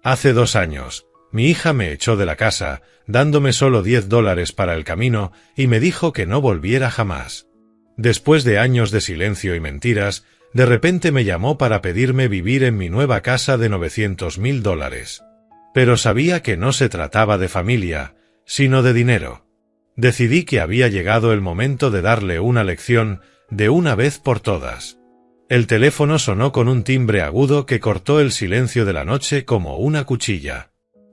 Hace 2 años, mi hija me echó de la casa, dándome solo $10 para el camino, y me dijo que no volviera jamás. Después de años de silencio y mentiras, de repente me llamó para pedirme vivir en mi nueva casa de $900.000. Pero sabía que no se trataba de familia, sino de dinero. Decidí que había llegado el momento de darle una lección, de una vez por todas. El teléfono sonó con un timbre agudo que cortó el silencio de la noche como una cuchilla.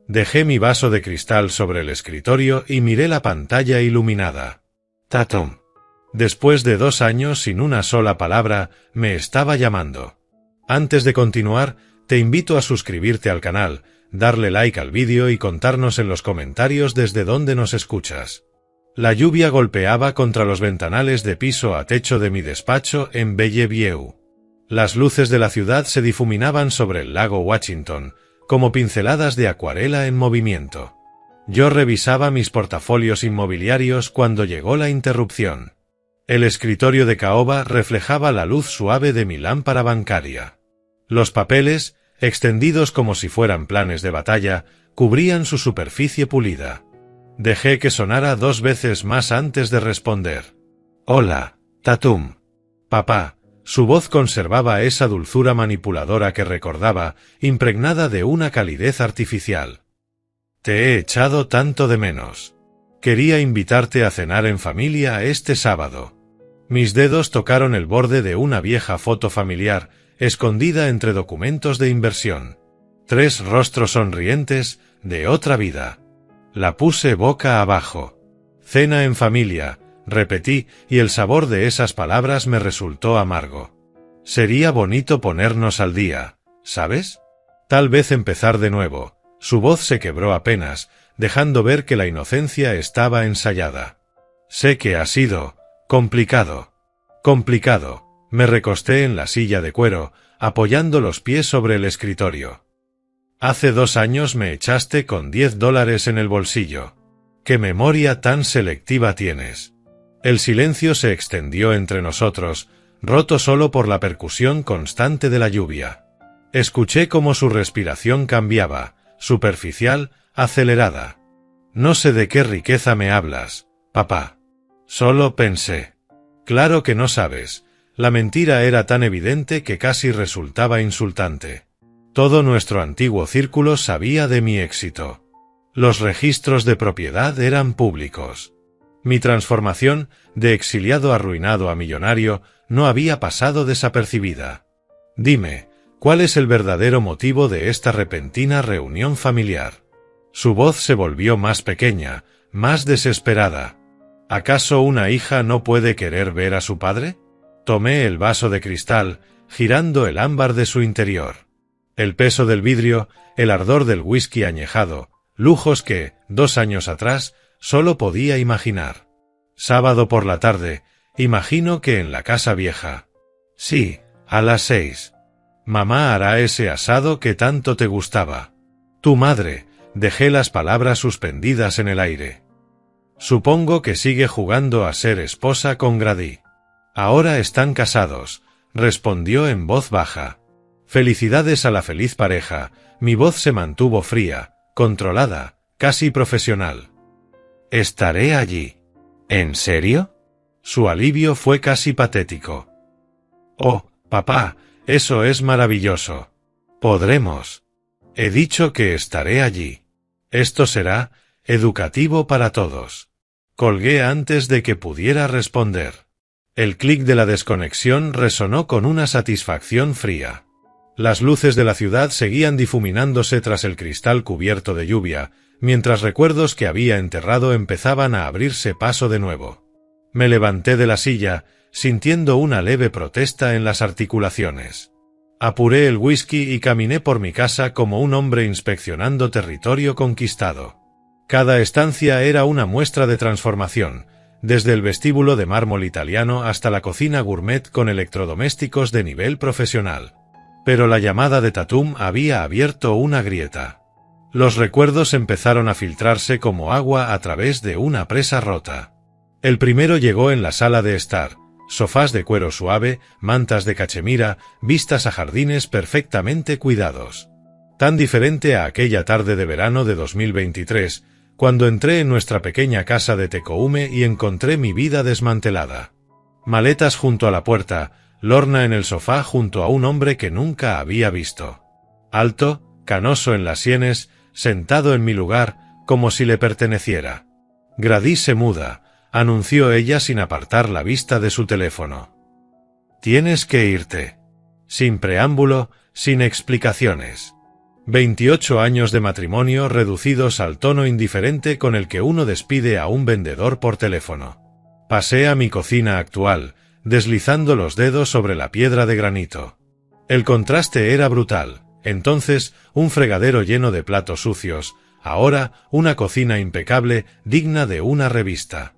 Dejé mi vaso de cristal sobre el escritorio y miré la pantalla iluminada. Tatum. Después de 2 años sin una sola palabra, me estaba llamando. Antes de continuar, te invito a suscribirte al canal, darle like al vídeo y contarnos en los comentarios desde dónde nos escuchas. La lluvia golpeaba contra los ventanales de piso a techo de mi despacho en Bellevue. Las luces de la ciudad se difuminaban sobre el lago Washington, como pinceladas de acuarela en movimiento. Yo revisaba mis portafolios inmobiliarios cuando llegó la interrupción. El escritorio de caoba reflejaba la luz suave de mi lámpara bancaria. Los papeles, extendidos como si fueran planes de batalla, cubrían su superficie pulida. Dejé que sonara 2 veces más antes de responder. «Hola, Tatum». «Papá». Su voz conservaba esa dulzura manipuladora que recordaba, impregnada de una calidez artificial. «Te he echado tanto de menos. Quería invitarte a cenar en familia este sábado». Mis dedos tocaron el borde de una vieja foto familiar, escondida entre documentos de inversión. 3 rostros sonrientes, de otra vida. La puse boca abajo. «Cena en familia», repetí, y el sabor de esas palabras me resultó amargo. Sería bonito ponernos al día, ¿sabes? Tal vez empezar de nuevo. Su voz se quebró apenas, dejando ver que la inocencia estaba ensayada. «Sé que ha sido complicado». «Complicado». Me recosté en la silla de cuero, apoyando los pies sobre el escritorio. «Hace 2 años me echaste con $10 en el bolsillo. ¿Qué memoria tan selectiva tienes?» El silencio se extendió entre nosotros, roto solo por la percusión constante de la lluvia. Escuché cómo su respiración cambiaba, superficial, acelerada. «No sé de qué riqueza me hablas, papá». Solo pensé. «Claro que no sabes». La mentira era tan evidente que casi resultaba insultante. Todo nuestro antiguo círculo sabía de mi éxito. Los registros de propiedad eran públicos. Mi transformación, de exiliado arruinado a millonario, no había pasado desapercibida. «Dime, ¿cuál es el verdadero motivo de esta repentina reunión familiar?» Su voz se volvió más pequeña, más desesperada. ¿Acaso una hija no puede querer ver a su padre? Tomé el vaso de cristal, girando el ámbar de su interior. El peso del vidrio, el ardor del whisky añejado, lujos que, 2 años atrás, solo podía imaginar. Sábado por la tarde, imagino que en la casa vieja. Sí, a las 6. Mamá hará ese asado que tanto te gustaba. Tu madre, dejé las palabras suspendidas en el aire. Supongo que sigue jugando a ser esposa con Grady. Ahora están casados, respondió en voz baja. Felicidades a la feliz pareja. Mi voz se mantuvo fría, controlada, casi profesional. Estaré allí. ¿En serio? Su alivio fue casi patético. Oh, papá, eso es maravilloso. Podremos. He dicho que estaré allí. Esto será educativo para todos. Colgué antes de que pudiera responder. El clic de la desconexión resonó con una satisfacción fría. Las luces de la ciudad seguían difuminándose tras el cristal cubierto de lluvia, mientras recuerdos que había enterrado empezaban a abrirse paso de nuevo. Me levanté de la silla, sintiendo una leve protesta en las articulaciones. Apuré el whisky y caminé por mi casa como un hombre inspeccionando territorio conquistado. Cada estancia era una muestra de transformación, desde el vestíbulo de mármol italiano hasta la cocina gourmet con electrodomésticos de nivel profesional. Pero la llamada de Tatum había abierto una grieta. Los recuerdos empezaron a filtrarse como agua a través de una presa rota. El primero llegó en la sala de estar, sofás de cuero suave, mantas de cachemira, vistas a jardines perfectamente cuidados. Tan diferente a aquella tarde de verano de 2023, cuando entré en nuestra pequeña casa de Tecoume y encontré mi vida desmantelada. Maletas junto a la puerta, Lorna en el sofá junto a un hombre que nunca había visto. Alto, canoso en las sienes, sentado en mi lugar, como si le perteneciera. Grady se muda, anunció ella sin apartar la vista de su teléfono. Tienes que irte. Sin preámbulo, sin explicaciones. 28 años de matrimonio reducidos al tono indiferente con el que uno despide a un vendedor por teléfono. Pasé a mi cocina actual, deslizando los dedos sobre la piedra de granito. El contraste era brutal. Entonces, un fregadero lleno de platos sucios, ahora, una cocina impecable, digna de una revista.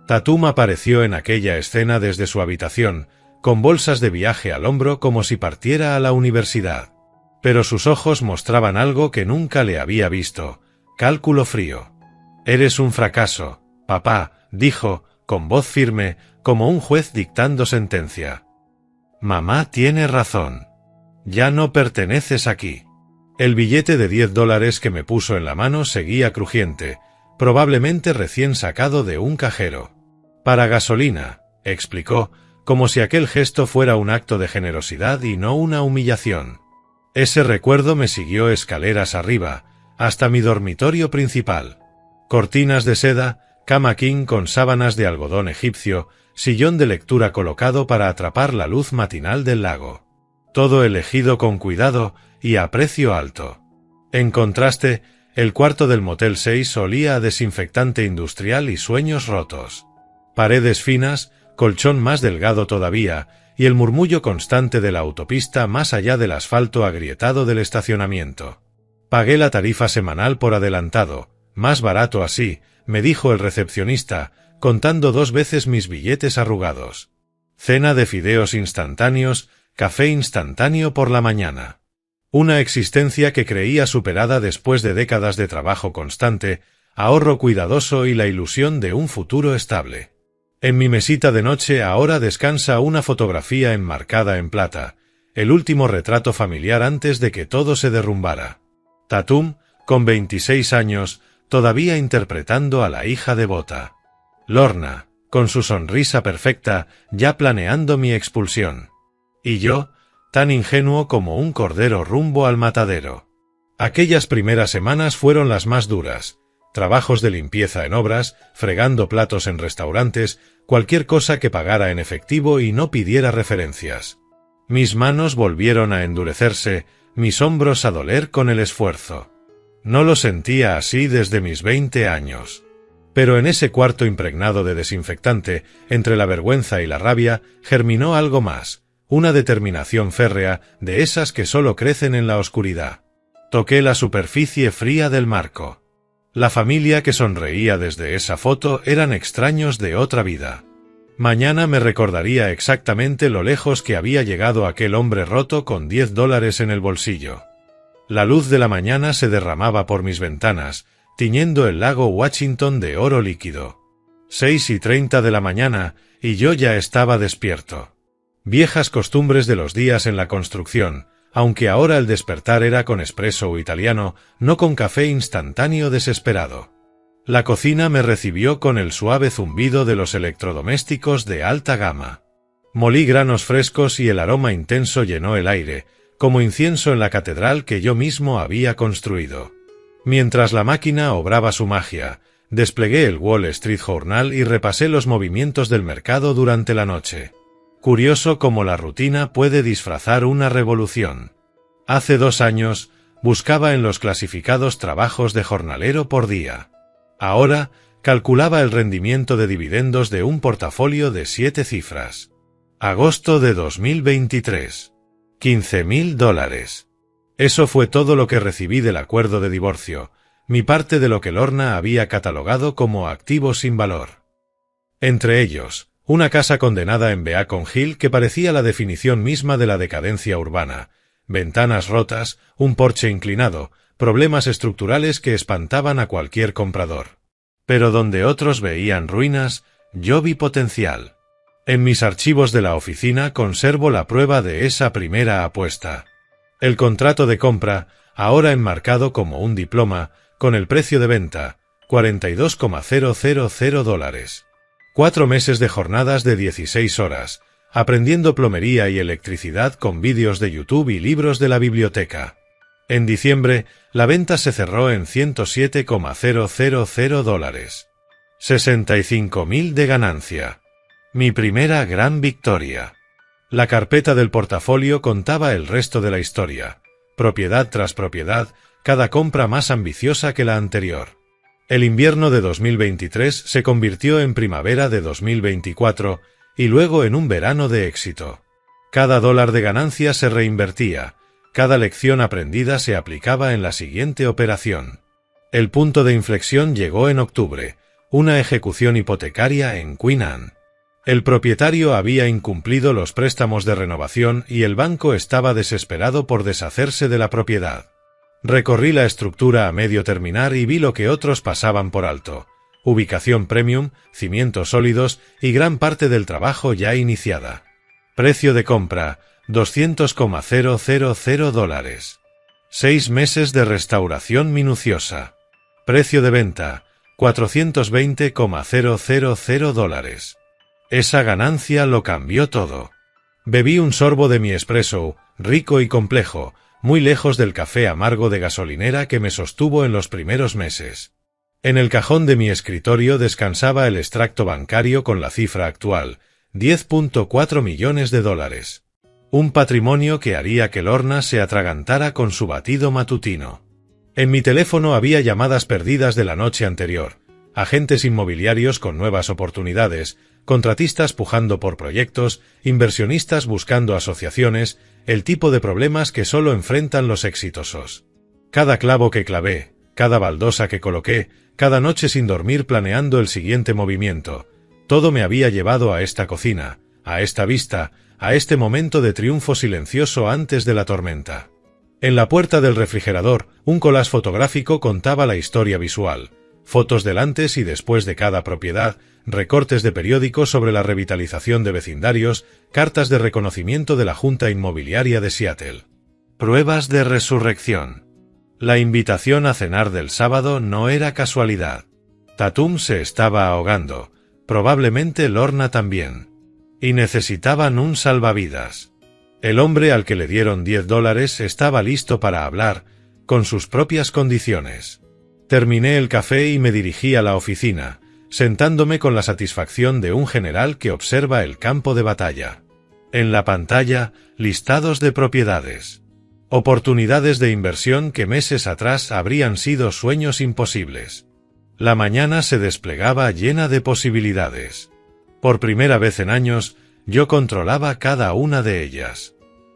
Tatum apareció en aquella escena desde su habitación, con bolsas de viaje al hombro como si partiera a la universidad. Pero sus ojos mostraban algo que nunca le había visto: cálculo frío. «Eres un fracaso, papá», dijo, con voz firme, como un juez dictando sentencia. «Mamá tiene razón. Ya no perteneces aquí». El billete de $10 que me puso en la mano seguía crujiente, probablemente recién sacado de un cajero. «Para gasolina», explicó, como si aquel gesto fuera un acto de generosidad y no una humillación. Ese recuerdo me siguió escaleras arriba, hasta mi dormitorio principal. Cortinas de seda, cama king con sábanas de algodón egipcio, sillón de lectura colocado para atrapar la luz matinal del lago. Todo elegido con cuidado y a precio alto. En contraste, el cuarto del Motel 6 olía a desinfectante industrial y sueños rotos. Paredes finas, colchón más delgado todavía, y el murmullo constante de la autopista más allá del asfalto agrietado del estacionamiento. Pagué la tarifa semanal por adelantado, más barato así, me dijo el recepcionista, contando 2 veces mis billetes arrugados. Cena de fideos instantáneos, café instantáneo por la mañana. Una existencia que creía superada después de décadas de trabajo constante, ahorro cuidadoso y la ilusión de un futuro estable. En mi mesita de noche ahora descansa una fotografía enmarcada en plata, el último retrato familiar antes de que todo se derrumbara. Tatum, con 26 años, todavía interpretando a la hija devota. Lorna, con su sonrisa perfecta, ya planeando mi expulsión. Y yo, tan ingenuo como un cordero rumbo al matadero. Aquellas primeras semanas fueron las más duras. Trabajos de limpieza en obras, fregando platos en restaurantes, cualquier cosa que pagara en efectivo y no pidiera referencias. Mis manos volvieron a endurecerse, mis hombros a doler con el esfuerzo. No lo sentía así desde mis 20 años. Pero en ese cuarto impregnado de desinfectante, entre la vergüenza y la rabia, germinó algo más, una determinación férrea, de esas que solo crecen en la oscuridad. Toqué la superficie fría del marco. La familia que sonreía desde esa foto eran extraños de otra vida. Mañana me recordaría exactamente lo lejos que había llegado aquel hombre roto con $10 en el bolsillo. La luz de la mañana se derramaba por mis ventanas, tiñendo el lago Washington de oro líquido. 6:30 de la mañana, y yo ya estaba despierto. Viejas costumbres de los días en la construcción, aunque ahora el despertar era con espresso o italiano, no con café instantáneo desesperado. La cocina me recibió con el suave zumbido de los electrodomésticos de alta gama. Molí granos frescos y el aroma intenso llenó el aire, como incienso en la catedral que yo mismo había construido. Mientras la máquina obraba su magia, desplegué el Wall Street Journal y repasé los movimientos del mercado durante la noche. Curioso cómo la rutina puede disfrazar una revolución. Hace 2 años, buscaba en los clasificados trabajos de jornalero por día. Ahora, calculaba el rendimiento de dividendos de un portafolio de 7 cifras. Agosto de 2023. $15.000. Eso fue todo lo que recibí del acuerdo de divorcio, mi parte de lo que Lorna había catalogado como activos sin valor. Entre ellos, una casa condenada en Beacon Hill que parecía la definición misma de la decadencia urbana, ventanas rotas, un porche inclinado, problemas estructurales que espantaban a cualquier comprador. Pero donde otros veían ruinas, yo vi potencial. En mis archivos de la oficina conservo la prueba de esa primera apuesta. El contrato de compra, ahora enmarcado como un diploma, con el precio de venta, $42,000. 4 meses de jornadas de 16 horas, aprendiendo plomería y electricidad con vídeos de YouTube y libros de la biblioteca. En diciembre, la venta se cerró en $107,000. 65.000 de ganancia. Mi primera gran victoria. La carpeta del portafolio contaba el resto de la historia. Propiedad tras propiedad, cada compra más ambiciosa que la anterior. El invierno de 2023 se convirtió en primavera de 2024 y luego en un verano de éxito. Cada dólar de ganancia se reinvertía, cada lección aprendida se aplicaba en la siguiente operación. El punto de inflexión llegó en octubre, una ejecución hipotecaria en Queen Anne. El propietario había incumplido los préstamos de renovación y el banco estaba desesperado por deshacerse de la propiedad. Recorrí la estructura a medio terminar y vi lo que otros pasaban por alto. Ubicación premium, cimientos sólidos y gran parte del trabajo ya iniciada. Precio de compra, $200,000. 6 meses de restauración minuciosa. Precio de venta, $420,000. Esa ganancia lo cambió todo. Bebí un sorbo de mi espresso, rico y complejo, muy lejos del café amargo de gasolinera que me sostuvo en los primeros meses. En el cajón de mi escritorio descansaba el extracto bancario con la cifra actual, $10,4 millones. Un patrimonio que haría que Lorna se atragantara con su batido matutino. En mi teléfono había llamadas perdidas de la noche anterior, agentes inmobiliarios con nuevas oportunidades, contratistas pujando por proyectos, inversionistas buscando asociaciones, el tipo de problemas que solo enfrentan los exitosos. Cada clavo que clavé, cada baldosa que coloqué, cada noche sin dormir planeando el siguiente movimiento, todo me había llevado a esta cocina, a esta vista, a este momento de triunfo silencioso antes de la tormenta. En la puerta del refrigerador, un collage fotográfico contaba la historia visual, fotos del antes y después de cada propiedad, recortes de periódicos sobre la revitalización de vecindarios, cartas de reconocimiento de la Junta Inmobiliaria de Seattle. Pruebas de resurrección. La invitación a cenar del sábado no era casualidad. Tatum se estaba ahogando, probablemente Lorna también. Y necesitaban un salvavidas. El hombre al que le dieron $10 estaba listo para hablar, con sus propias condiciones. Terminé el café y me dirigí a la oficina, sentándome con la satisfacción de un general que observa el campo de batalla. En la pantalla, listados de propiedades. Oportunidades de inversión que meses atrás habrían sido sueños imposibles. La mañana se desplegaba llena de posibilidades. Por primera vez en años, yo controlaba cada una de ellas.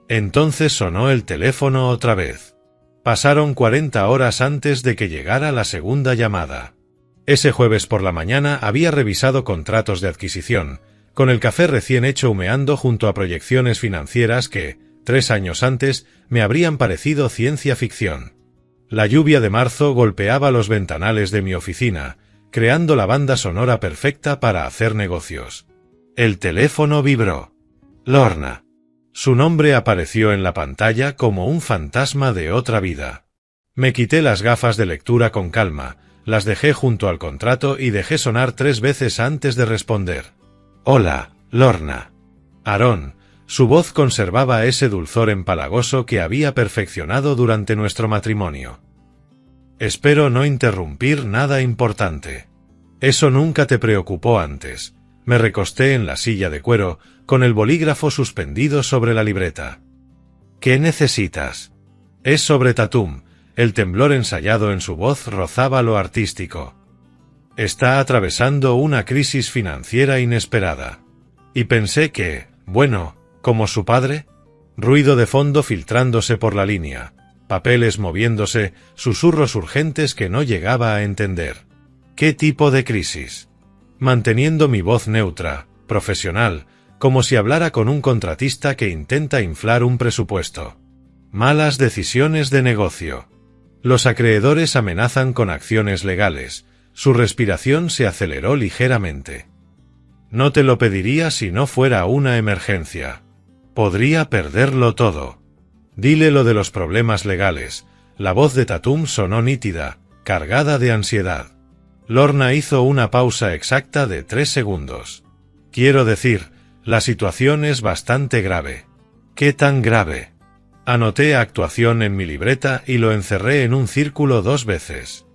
Entonces sonó el teléfono otra vez. Pasaron 40 horas antes de que llegara la segunda llamada. Ese jueves por la mañana había revisado contratos de adquisición, con el café recién hecho humeando junto a proyecciones financieras que, 3 años antes, me habrían parecido ciencia ficción. La lluvia de marzo golpeaba los ventanales de mi oficina, creando la banda sonora perfecta para hacer negocios. El teléfono vibró. Lorna. Su nombre apareció en la pantalla como un fantasma de otra vida. Me quité las gafas de lectura con calma, las dejé junto al contrato y dejé sonar 3 veces antes de responder. Hola, Lorna. Aarón. Su voz conservaba ese dulzor empalagoso que había perfeccionado durante nuestro matrimonio. Espero no interrumpir nada importante. Eso nunca te preocupó antes. Me recosté en la silla de cuero, con el bolígrafo suspendido sobre la libreta. ¿Qué necesitas? Es sobre Tatum. El temblor ensayado en su voz rozaba lo artístico. Está atravesando una crisis financiera inesperada. Y pensé que, bueno, como su padre, ruido de fondo filtrándose por la línea, papeles moviéndose, susurros urgentes que no llegaba a entender. ¿Qué tipo de crisis? Manteniendo mi voz neutra, profesional, como si hablara con un contratista que intenta inflar un presupuesto. Malas decisiones de negocio. Los acreedores amenazan con acciones legales. Su respiración se aceleró ligeramente. No te lo pediría si no fuera una emergencia. Podría perderlo todo. Dile lo de los problemas legales. La voz de Tatum sonó nítida, cargada de ansiedad. Lorna hizo una pausa exacta de 3 segundos. Quiero decir, la situación es bastante grave. ¿Qué tan grave? Anoté actuación en mi libreta y lo encerré en un círculo 2 veces.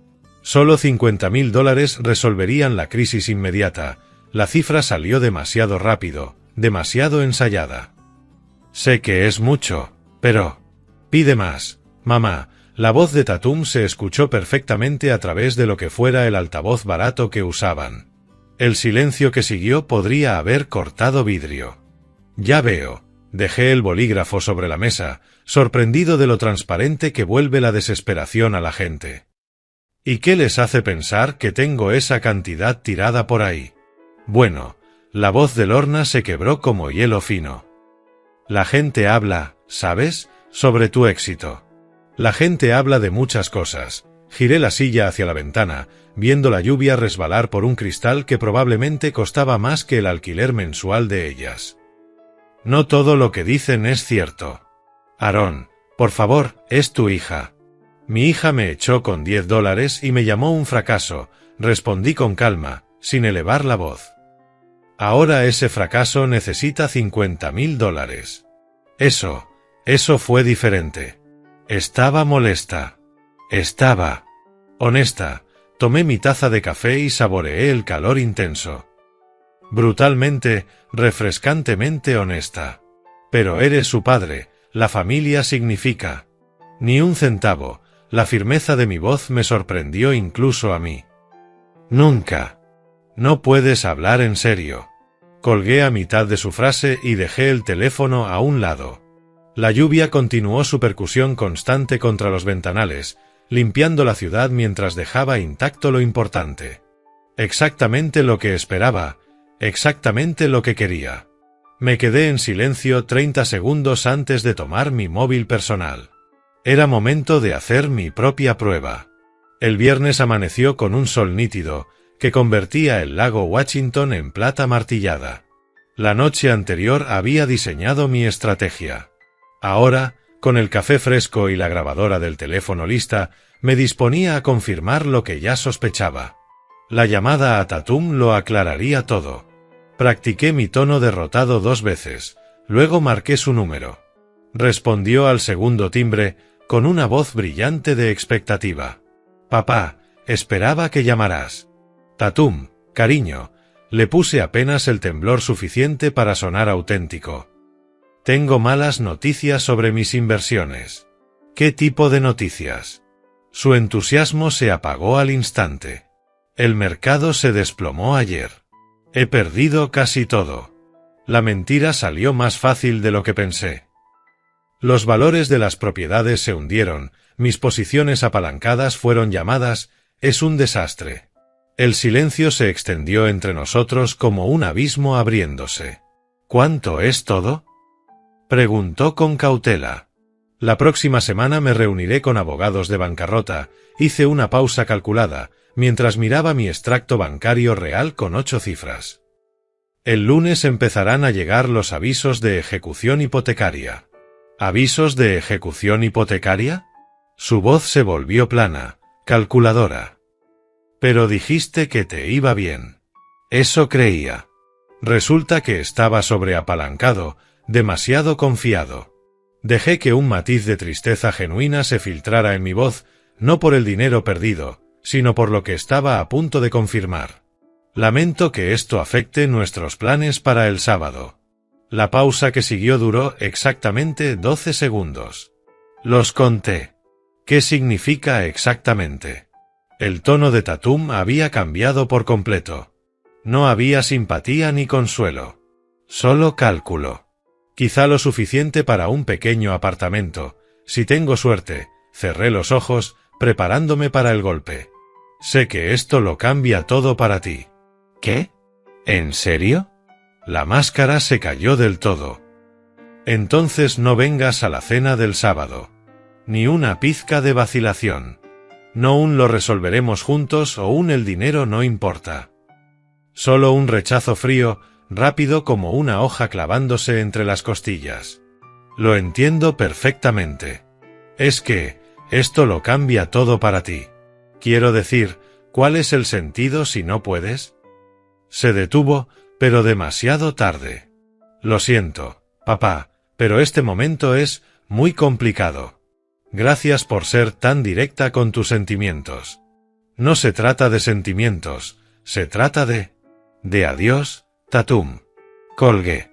Solo $50,000 resolverían la crisis inmediata. La cifra salió demasiado rápido, demasiado ensayada. Sé que es mucho, pero... Pide más, mamá. La voz de Tatum se escuchó perfectamente a través de lo que fuera el altavoz barato que usaban. El silencio que siguió podría haber cortado vidrio. Ya veo. Dejé el bolígrafo sobre la mesa, sorprendido de lo transparente que vuelve la desesperación a la gente. ¿Y qué les hace pensar que tengo esa cantidad tirada por ahí? Bueno, la voz de Lorna se quebró como hielo fino. La gente habla, ¿sabes?, sobre tu éxito. La gente habla de muchas cosas. Giré la silla hacia la ventana, viendo la lluvia resbalar por un cristal que probablemente costaba más que el alquiler mensual de ellas. No todo lo que dicen es cierto. Aaron, por favor, es tu hija. Mi hija me echó con $10 y me llamó un fracaso, respondí con calma, sin elevar la voz. Ahora ese fracaso necesita $50,000. Eso fue diferente. Estaba molesta. Estaba honesta. Tomé mi taza de café y saboreé el calor intenso. Brutalmente, refrescantemente honesta. Pero eres su padre, la familia significa. Ni un centavo. La firmeza de mi voz me sorprendió incluso a mí. Nunca. No puedes hablar en serio. Colgué a mitad de su frase y dejé el teléfono a un lado. La lluvia continuó su percusión constante contra los ventanales, limpiando la ciudad mientras dejaba intacto lo importante. Exactamente lo que esperaba, exactamente lo que quería. Me quedé en silencio 30 segundos antes de tomar mi móvil personal. Era momento de hacer mi propia prueba. El viernes amaneció con un sol nítido, que convertía el lago Washington en plata martillada. La noche anterior había diseñado mi estrategia. Ahora, con el café fresco y la grabadora del teléfono lista, me disponía a confirmar lo que ya sospechaba. La llamada a Tatum lo aclararía todo. Practiqué mi tono derrotado 2 veces, luego marqué su número. Respondió al segundo timbre, con una voz brillante de expectativa. Papá, esperaba que llamaras. Tatum, cariño, le puse apenas el temblor suficiente para sonar auténtico. Tengo malas noticias sobre mis inversiones. ¿Qué tipo de noticias? Su entusiasmo se apagó al instante. El mercado se desplomó ayer. He perdido casi todo. La mentira salió más fácil de lo que pensé. Los valores de las propiedades se hundieron, mis posiciones apalancadas fueron llamadas, es un desastre. El silencio se extendió entre nosotros como un abismo abriéndose. ¿Cuánto es todo? Preguntó con cautela. La próxima semana me reuniré con abogados de bancarrota. Hice una pausa calculada, mientras miraba mi extracto bancario real con 8 cifras. El lunes empezarán a llegar los avisos de ejecución hipotecaria. ¿Avisos de ejecución hipotecaria? Su voz se volvió plana, calculadora. Pero dijiste que te iba bien. Eso creía. Resulta que estaba sobreapalancado, demasiado confiado. Dejé que un matiz de tristeza genuina se filtrara en mi voz, no por el dinero perdido, sino por lo que estaba a punto de confirmar. Lamento que esto afecte nuestros planes para el sábado. La pausa que siguió duró exactamente 12 segundos. Los conté. ¿Qué significa exactamente? El tono de Tatum había cambiado por completo. No había simpatía ni consuelo. Solo cálculo. Quizá lo suficiente para un pequeño apartamento. Si tengo suerte, cerré los ojos, preparándome para el golpe. Sé que esto lo cambia todo para ti. ¿Qué? ¿En serio? La máscara se cayó del todo. Entonces no vengas a la cena del sábado. Ni una pizca de vacilación. No un lo resolveremos juntos o un el dinero no importa. Solo un rechazo frío, rápido como una hoja clavándose entre las costillas. Lo entiendo perfectamente. Es que, Esto lo cambia todo para ti. Quiero decir, ¿cuál es el sentido si no puedes? Se detuvo, pero demasiado tarde. Lo siento, papá, pero este momento es muy complicado. Gracias por ser tan directa con tus sentimientos. No se trata de sentimientos, se trata de adiós, Tatum. Colgué.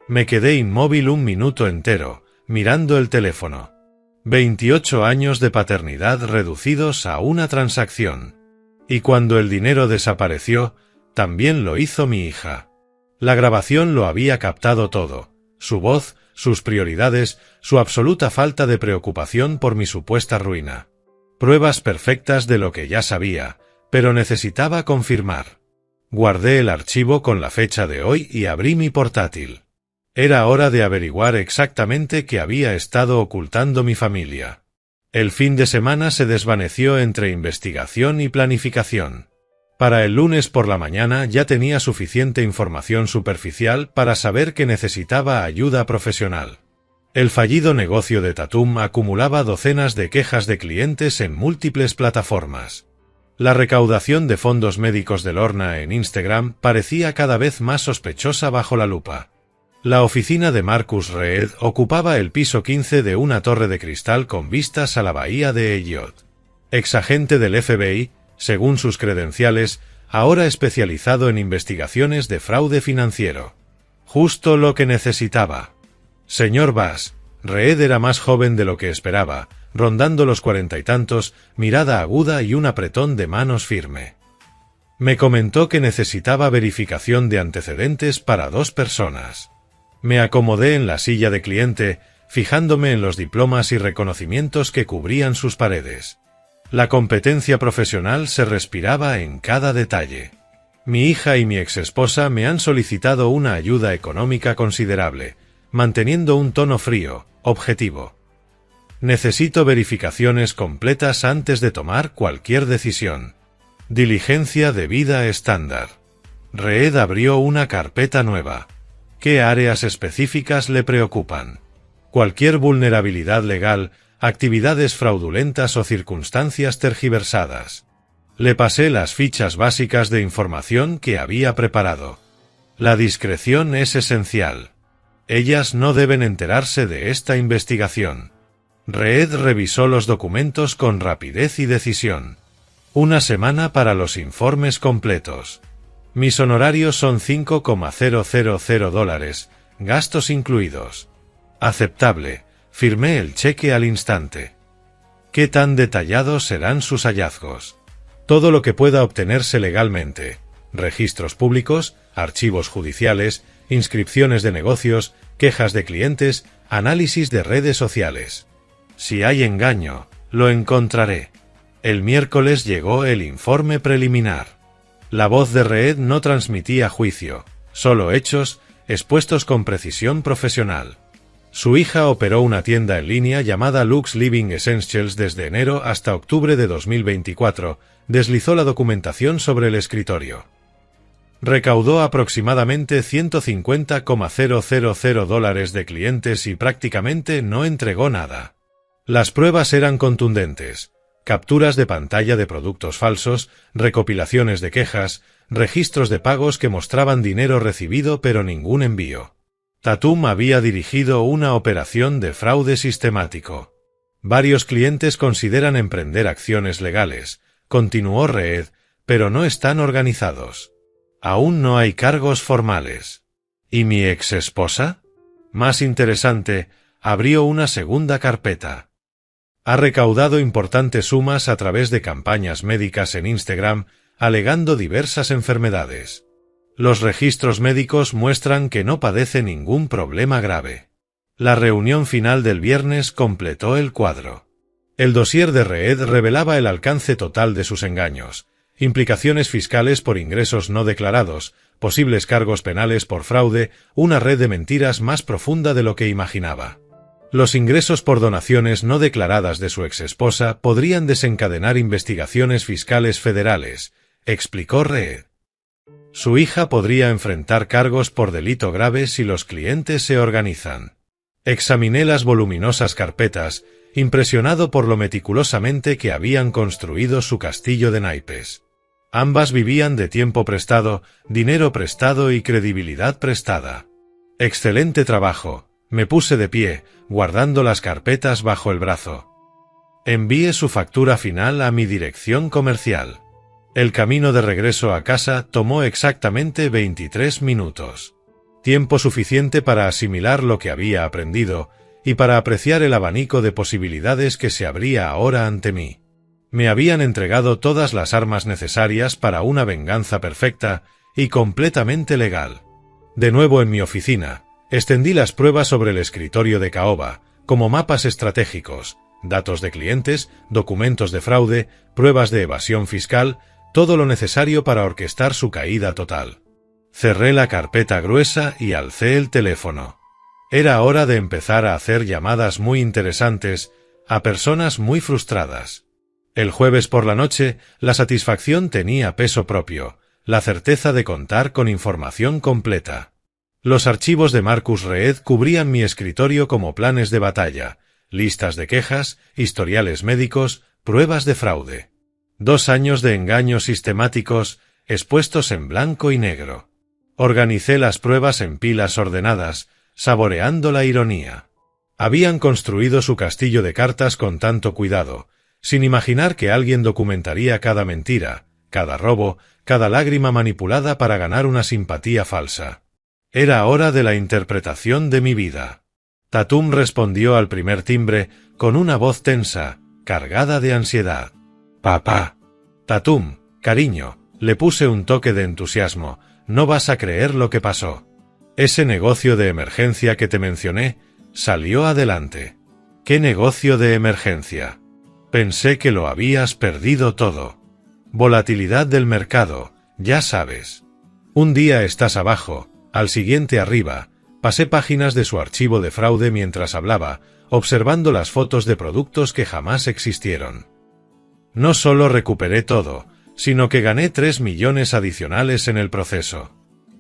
Me quedé inmóvil un minuto entero, mirando el teléfono. 28 años de paternidad reducidos a una transacción. Y cuando el dinero desapareció, también lo hizo mi hija. La grabación lo había captado todo, su voz, sus prioridades, su absoluta falta de preocupación por mi supuesta ruina. Pruebas perfectas de lo que ya sabía, pero necesitaba confirmar. Guardé el archivo con la fecha de hoy y abrí mi portátil. Era hora de averiguar exactamente qué había estado ocultando mi familia. El fin de semana se desvaneció entre investigación y planificación. Para el lunes por la mañana ya tenía suficiente información superficial para saber que necesitaba ayuda profesional. El fallido negocio de Tatum acumulaba docenas de quejas de clientes en múltiples plataformas. La recaudación de fondos médicos de Lorna en Instagram parecía cada vez más sospechosa bajo la lupa. La oficina de Marcus Reed ocupaba el piso 15 de una torre de cristal con vistas a la bahía de Elliot. Exagente del FBI, según sus credenciales, ahora especializado en investigaciones de fraude financiero. Justo lo que necesitaba. Señor Bass, Reed era más joven de lo que esperaba, rondando los 40 y tantos, mirada aguda y un apretón de manos firme. Me comentó que necesitaba verificación de antecedentes para 2 personas. Me acomodé en la silla de cliente, fijándome en los diplomas y reconocimientos que cubrían sus paredes. La competencia profesional se respiraba en cada detalle. Mi hija y mi exesposa me han solicitado una ayuda económica considerable, manteniendo un tono frío, objetivo. Necesito verificaciones completas antes de tomar cualquier decisión. Diligencia de vida estándar. Reed abrió una carpeta nueva. ¿Qué áreas específicas le preocupan? Cualquier vulnerabilidad legal, actividades fraudulentas o circunstancias tergiversadas. Le pasé las fichas básicas de información que había preparado. La discreción es esencial. Ellas no deben enterarse de esta investigación. Reed revisó los documentos con rapidez y decisión. 1 semana para los informes completos. Mis honorarios son $5,000, gastos incluidos. Aceptable. Firmé el cheque al instante. ¿Qué tan detallados serán sus hallazgos? Todo lo que pueda obtenerse legalmente. Registros públicos, archivos judiciales, inscripciones de negocios, quejas de clientes, análisis de redes sociales. Si hay engaño, lo encontraré. El miércoles llegó el informe preliminar. La voz de Reed no transmitía juicio, solo hechos, expuestos con precisión profesional. Su hija operó una tienda en línea llamada Lux Living Essentials desde enero hasta octubre de 2024, deslizó la documentación sobre el escritorio. Recaudó aproximadamente $150,000 de clientes y prácticamente no entregó nada. Las pruebas eran contundentes. Capturas de pantalla de productos falsos, recopilaciones de quejas, registros de pagos que mostraban dinero recibido pero ningún envío. Tatum había dirigido una operación de fraude sistemático. Varios clientes consideran emprender acciones legales, continuó Reed, pero no están organizados. Aún no hay cargos formales. ¿Y mi ex esposa? Más interesante, abrió una segunda carpeta. Ha recaudado importantes sumas a través de campañas médicas en Instagram, alegando diversas enfermedades. Los registros médicos muestran que no padece ningún problema grave. La reunión final del viernes completó el cuadro. El dossier de Reed revelaba el alcance total de sus engaños, implicaciones fiscales por ingresos no declarados, posibles cargos penales por fraude, una red de mentiras más profunda de lo que imaginaba. Los ingresos por donaciones no declaradas de su exesposa podrían desencadenar investigaciones fiscales federales, explicó Reed. Su hija podría enfrentar cargos por delito grave si los clientes se organizan. Examiné las voluminosas carpetas impresionado por lo meticulosamente que habían construido su castillo de naipes. Ambas vivían de tiempo prestado, dinero prestado y credibilidad prestada. Excelente trabajo. Me puse de pie, guardando las carpetas bajo el brazo. Envíe su factura final a mi dirección comercial. El camino de regreso a casa tomó exactamente 23 minutos. Tiempo suficiente para asimilar lo que había aprendido y para apreciar el abanico de posibilidades que se abría ahora ante mí. Me habían entregado todas las armas necesarias para una venganza perfecta y completamente legal. De nuevo en mi oficina, extendí las pruebas sobre el escritorio de Caoba, como mapas estratégicos, datos de clientes, documentos de fraude, pruebas de evasión fiscal, todo lo necesario para orquestar su caída total. Cerré la carpeta gruesa y alcé el teléfono. Era hora de empezar a hacer llamadas muy interesantes a personas muy frustradas. El jueves por la noche, la satisfacción tenía peso propio, la certeza de contar con información completa. Los archivos de Marcus Reed cubrían mi escritorio como planes de batalla, listas de quejas, historiales médicos, pruebas de fraude. 2 años de engaños sistemáticos, expuestos en blanco y negro. Organicé las pruebas en pilas ordenadas, saboreando la ironía. Habían construido su castillo de cartas con tanto cuidado, sin imaginar que alguien documentaría cada mentira, cada robo, cada lágrima manipulada para ganar una simpatía falsa. Era hora de la interpretación de mi vida. Tatum respondió al primer timbre con una voz tensa, cargada de ansiedad. «Papá». «Tatum, cariño», le puse un toque de entusiasmo, «no vas a creer lo que pasó. Ese negocio de emergencia que te mencioné salió adelante». «¿Qué negocio de emergencia?» «Pensé que lo habías perdido todo». «Volatilidad del mercado, ya sabes. Un día estás abajo, al siguiente arriba». Pasé páginas de su archivo de fraude mientras hablaba, observando las fotos de productos que jamás existieron. No solo recuperé todo, sino que gané 3 millones adicionales en el proceso.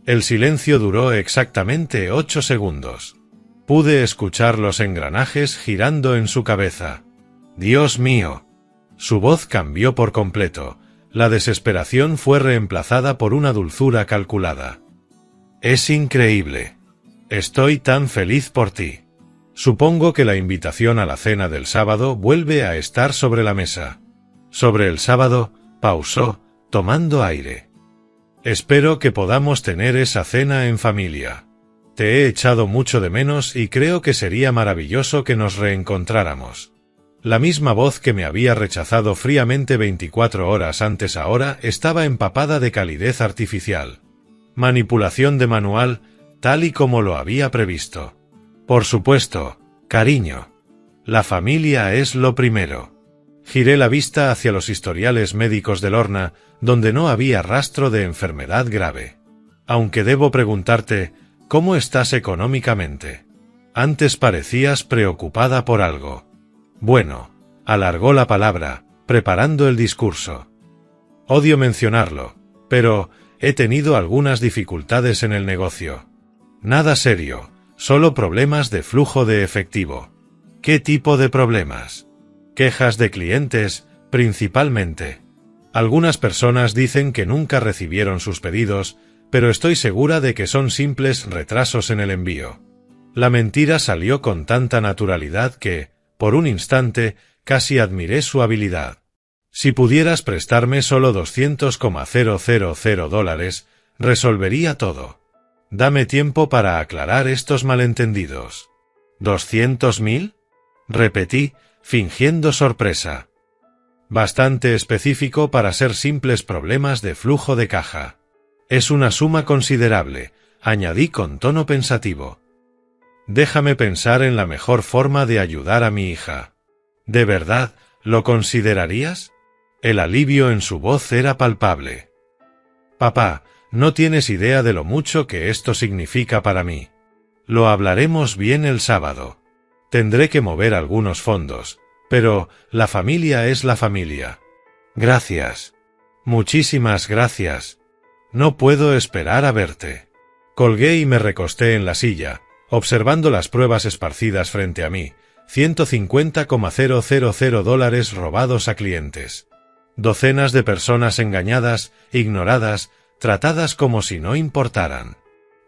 El silencio duró exactamente 8 segundos. Pude escuchar los engranajes girando en su cabeza. «Dios mío». Su voz cambió por completo. La desesperación fue reemplazada por una dulzura calculada. «Es increíble. Estoy tan feliz por ti. Supongo que la invitación a la cena del sábado vuelve a estar sobre la mesa». Sobre el sábado, pausó, tomando aire. «Espero que podamos tener esa cena en familia. Te he echado mucho de menos y creo que sería maravilloso que nos reencontráramos». La misma voz que me había rechazado fríamente 24 horas antes ahora estaba empapada de calidez artificial. Manipulación de manual, tal y como lo había previsto. «Por supuesto, cariño. La familia es lo primero». Giré la vista hacia los historiales médicos de Lorna, donde no había rastro de enfermedad grave. «Aunque debo preguntarte, ¿cómo estás económicamente? Antes parecías preocupada por algo». «Bueno», alargó la palabra, preparando el discurso. «Odio mencionarlo, pero he tenido algunas dificultades en el negocio. Nada serio, solo problemas de flujo de efectivo». «¿Qué tipo de problemas?» «Quejas de clientes, principalmente. Algunas personas dicen que nunca recibieron sus pedidos, pero estoy segura de que son simples retrasos en el envío». La mentira salió con tanta naturalidad que, por un instante, casi admiré su habilidad. «Si pudieras prestarme solo $200,000, resolvería todo. Dame tiempo para aclarar estos malentendidos». «¿200,000?» repetí, fingiendo sorpresa. «Bastante específico para ser simples problemas de flujo de caja. Es una suma considerable», añadí con tono pensativo. «Déjame pensar en la mejor forma de ayudar a mi hija». «¿De verdad, lo considerarías?» El alivio en su voz era palpable. «Papá, no tienes idea de lo mucho que esto significa para mí. Lo hablaremos bien el sábado. Tendré que mover algunos fondos, pero la familia es la familia». «Gracias. Muchísimas gracias. No puedo esperar a verte». Colgué y me recosté en la silla, observando las pruebas esparcidas frente a mí, $150,000 robados a clientes. Docenas de personas engañadas, ignoradas, tratadas como si no importaran.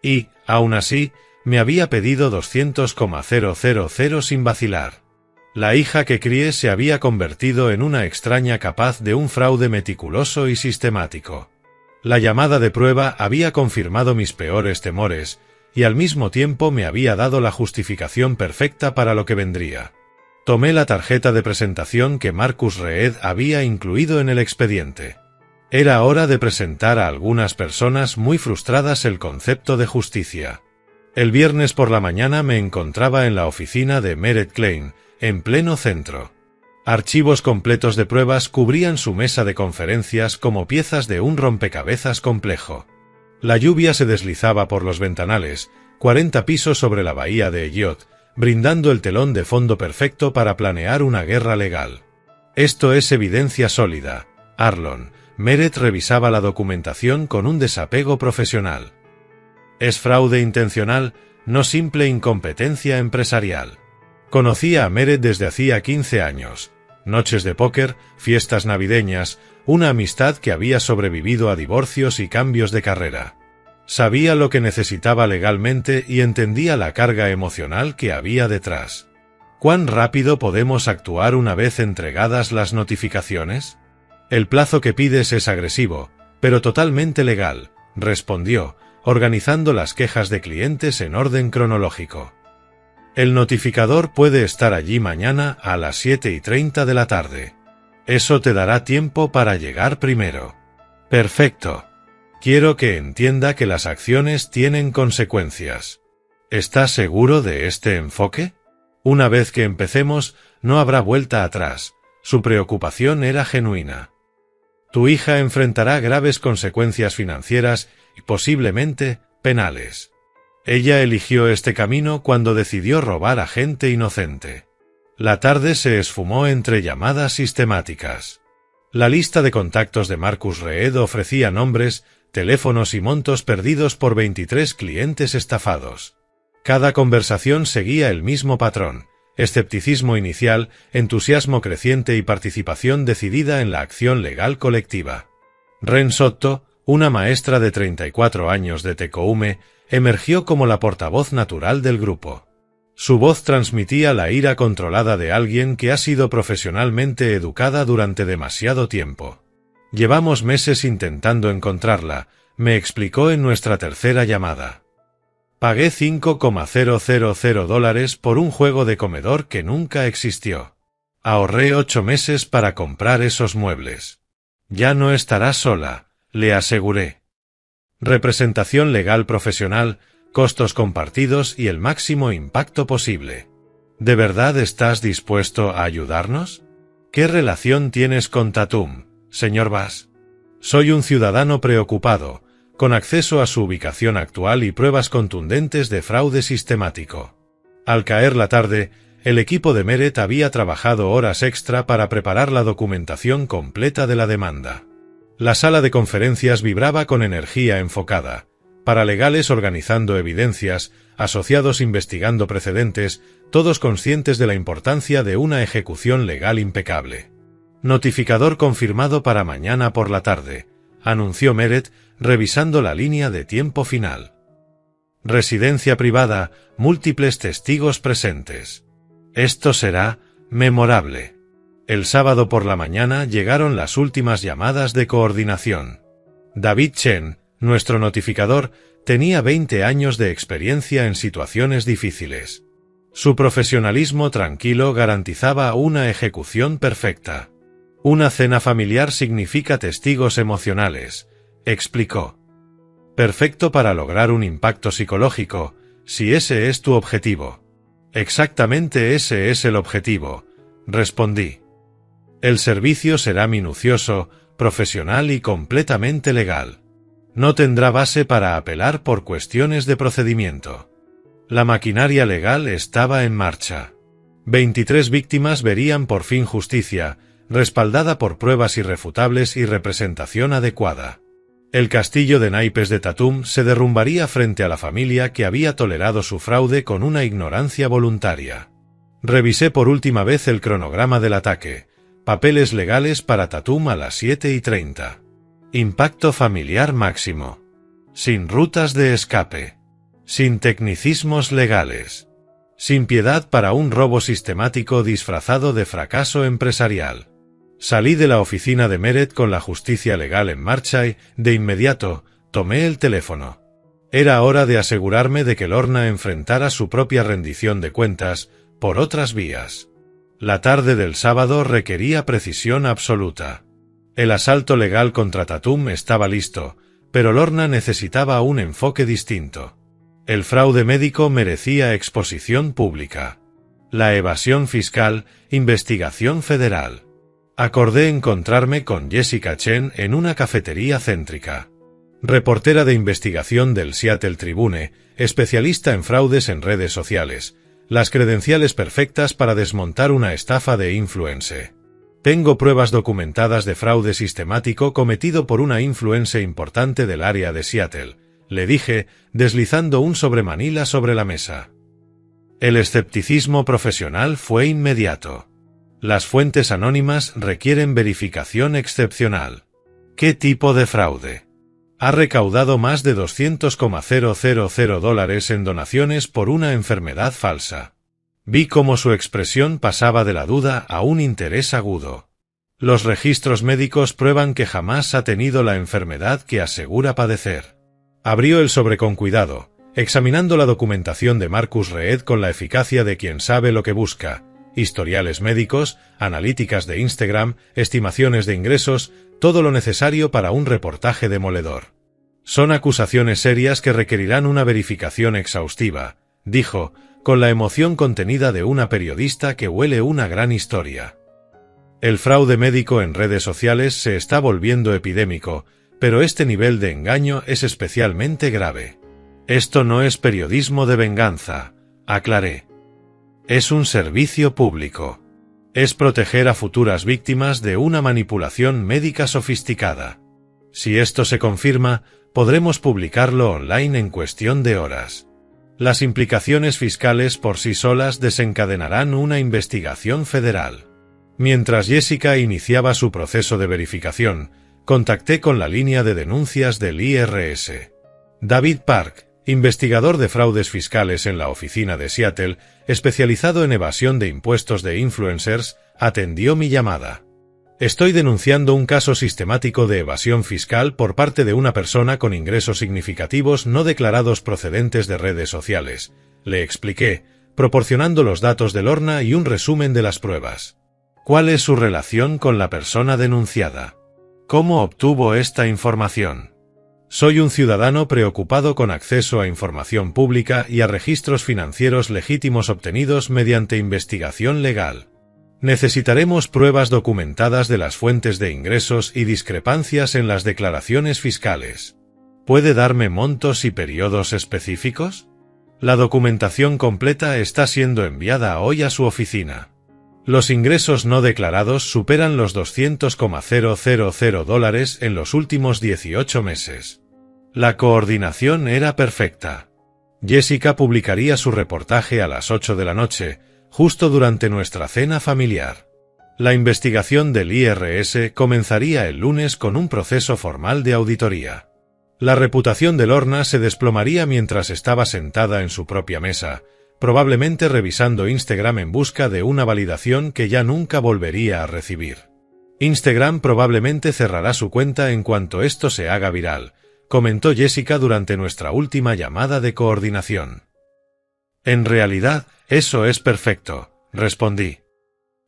Y, aún así, me había pedido $200,000 sin vacilar. La hija que crié se había convertido en una extraña capaz de un fraude meticuloso y sistemático. La llamada de prueba había confirmado mis peores temores, y al mismo tiempo me había dado la justificación perfecta para lo que vendría. Tomé la tarjeta de presentación que Marcus Reed había incluido en el expediente. Era hora de presentar a algunas personas muy frustradas el concepto de justicia. El viernes por la mañana me encontraba en la oficina de Meret Klein, en pleno centro. Archivos completos de pruebas cubrían su mesa de conferencias como piezas de un rompecabezas complejo. La lluvia se deslizaba por los ventanales, 40 pisos sobre la bahía de Elliot, brindando el telón de fondo perfecto para planear una guerra legal. Esto es evidencia sólida, Arlon. Meret revisaba la documentación con un desapego profesional. Es fraude intencional, no simple incompetencia empresarial. Conocía a Meret desde hacía 15 años. Noches de póker, fiestas navideñas, una amistad que había sobrevivido a divorcios y cambios de carrera. Sabía lo que necesitaba legalmente y entendía la carga emocional que había detrás. ¿Cuán rápido podemos actuar una vez entregadas las notificaciones? El plazo que pides es agresivo, pero totalmente legal, respondió, organizando las quejas de clientes en orden cronológico. El notificador puede estar allí mañana a las 7:30 de la tarde. Eso te dará tiempo para llegar primero. Perfecto. Quiero que entienda que las acciones tienen consecuencias. ¿Estás seguro de este enfoque? Una vez que empecemos, no habrá vuelta atrás. Su preocupación era genuina. Tu hija enfrentará graves consecuencias financieras y posiblemente penales. Ella eligió este camino cuando decidió robar a gente inocente. La tarde se esfumó entre llamadas sistemáticas. La lista de contactos de Marcus Reed ofrecía nombres, teléfonos y montos perdidos por 23 clientes estafados. Cada conversación seguía el mismo patrón: escepticismo inicial, entusiasmo creciente y participación decidida en la acción legal colectiva. Ren Sotto, una maestra de 34 años de Tecoume, emergió como la portavoz natural del grupo. Su voz transmitía la ira controlada de alguien que ha sido profesionalmente educada durante demasiado tiempo. Llevamos meses intentando encontrarla, me explicó en nuestra tercera llamada. Pagué $5,000 por un juego de comedor que nunca existió. Ahorré 8 meses para comprar esos muebles. Ya no estará sola, le aseguré. Representación legal profesional, costos compartidos y el máximo impacto posible. ¿De verdad estás dispuesto a ayudarnos? ¿Qué relación tienes con Tatum, señor Bass? Soy un ciudadano preocupado, con acceso a su ubicación actual y pruebas contundentes de fraude sistemático. Al caer la tarde, el equipo de Meret había trabajado horas extra para preparar la documentación completa de la demanda. La sala de conferencias vibraba con energía enfocada, paralegales organizando evidencias, asociados investigando precedentes, todos conscientes de la importancia de una ejecución legal impecable. Notificador confirmado para mañana por la tarde, anunció Meret, revisando la línea de tiempo final. Residencia privada, múltiples testigos presentes. Esto será memorable. El sábado por la mañana llegaron las últimas llamadas de coordinación. David Chen, nuestro notificador, tenía 20 años de experiencia en situaciones difíciles. Su profesionalismo tranquilo garantizaba una ejecución perfecta. Una cena familiar significa testigos emocionales, explicó. Perfecto para lograr un impacto psicológico, si ese es tu objetivo. Exactamente ese es el objetivo, respondí. El servicio será minucioso, profesional y completamente legal. No tendrá base para apelar por cuestiones de procedimiento. La maquinaria legal estaba en marcha. 23 víctimas verían por fin justicia, respaldada por pruebas irrefutables y representación adecuada. El castillo de naipes de Tatum se derrumbaría frente a la familia que había tolerado su fraude con una ignorancia voluntaria. Revisé por última vez el cronograma del ataque. Papeles legales para Tatum a las 7:30. Impacto familiar máximo. Sin rutas de escape. Sin tecnicismos legales. Sin piedad para un robo sistemático disfrazado de fracaso empresarial. Salí de la oficina de Meret con la justicia legal en marcha y, de inmediato, tomé el teléfono. Era hora de asegurarme de que Lorna enfrentara su propia rendición de cuentas por otras vías. La tarde del sábado requería precisión absoluta. El asalto legal contra Tatum estaba listo, pero Lorna necesitaba un enfoque distinto. El fraude médico merecía exposición pública. La evasión fiscal, investigación federal. Acordé encontrarme con Jessica Chen en una cafetería céntrica. Reportera de investigación del Seattle Tribune, especialista en fraudes en redes sociales, las credenciales perfectas para desmontar una estafa de influencer. Tengo pruebas documentadas de fraude sistemático cometido por una influencer importante del área de Seattle, le dije, deslizando un sobremanila sobre la mesa. El escepticismo profesional fue inmediato. Las fuentes anónimas requieren verificación excepcional. ¿Qué tipo de fraude? Ha recaudado más de $200,000 en donaciones por una enfermedad falsa. Vi cómo su expresión pasaba de la duda a un interés agudo. Los registros médicos prueban que jamás ha tenido la enfermedad que asegura padecer. Abrió el sobre con cuidado, examinando la documentación de Marcus Reed con la eficacia de quien sabe lo que busca. Historiales médicos, analíticas de Instagram, estimaciones de ingresos, todo lo necesario para un reportaje demoledor. Son acusaciones serias que requerirán una verificación exhaustiva, dijo, con la emoción contenida de una periodista que huele una gran historia. El fraude médico en redes sociales se está volviendo epidémico, pero este nivel de engaño es especialmente grave. Esto no es periodismo de venganza, aclaré. Es un servicio público. Es proteger a futuras víctimas de una manipulación médica sofisticada. Si esto se confirma, podremos publicarlo online en cuestión de horas. Las implicaciones fiscales por sí solas desencadenarán una investigación federal. Mientras Jessica iniciaba su proceso de verificación, contacté con la línea de denuncias del IRS. David Park, investigador de fraudes fiscales en la oficina de Seattle, especializado en evasión de impuestos de influencers, atendió mi llamada. Estoy denunciando un caso sistemático de evasión fiscal por parte de una persona con ingresos significativos no declarados procedentes de redes sociales, le expliqué, proporcionando los datos de Lorna y un resumen de las pruebas. ¿Cuál es su relación con la persona denunciada? ¿Cómo obtuvo esta información? Soy un ciudadano preocupado con acceso a información pública y a registros financieros legítimos obtenidos mediante investigación legal. Necesitaremos pruebas documentadas de las fuentes de ingresos y discrepancias en las declaraciones fiscales. ¿Puede darme montos y periodos específicos? La documentación completa está siendo enviada hoy a su oficina. Los ingresos no declarados superan los $200,000 en los últimos 18 meses. La coordinación era perfecta. Jessica publicaría su reportaje a las 8 de la noche, justo durante nuestra cena familiar. La investigación del IRS comenzaría el lunes con un proceso formal de auditoría. La reputación de Lorna se desplomaría mientras estaba sentada en su propia mesa, probablemente revisando Instagram en busca de una validación que ya nunca volvería a recibir. Instagram probablemente cerrará su cuenta en cuanto esto se haga viral, comentó Jessica durante nuestra última llamada de coordinación. En realidad, eso es perfecto, respondí.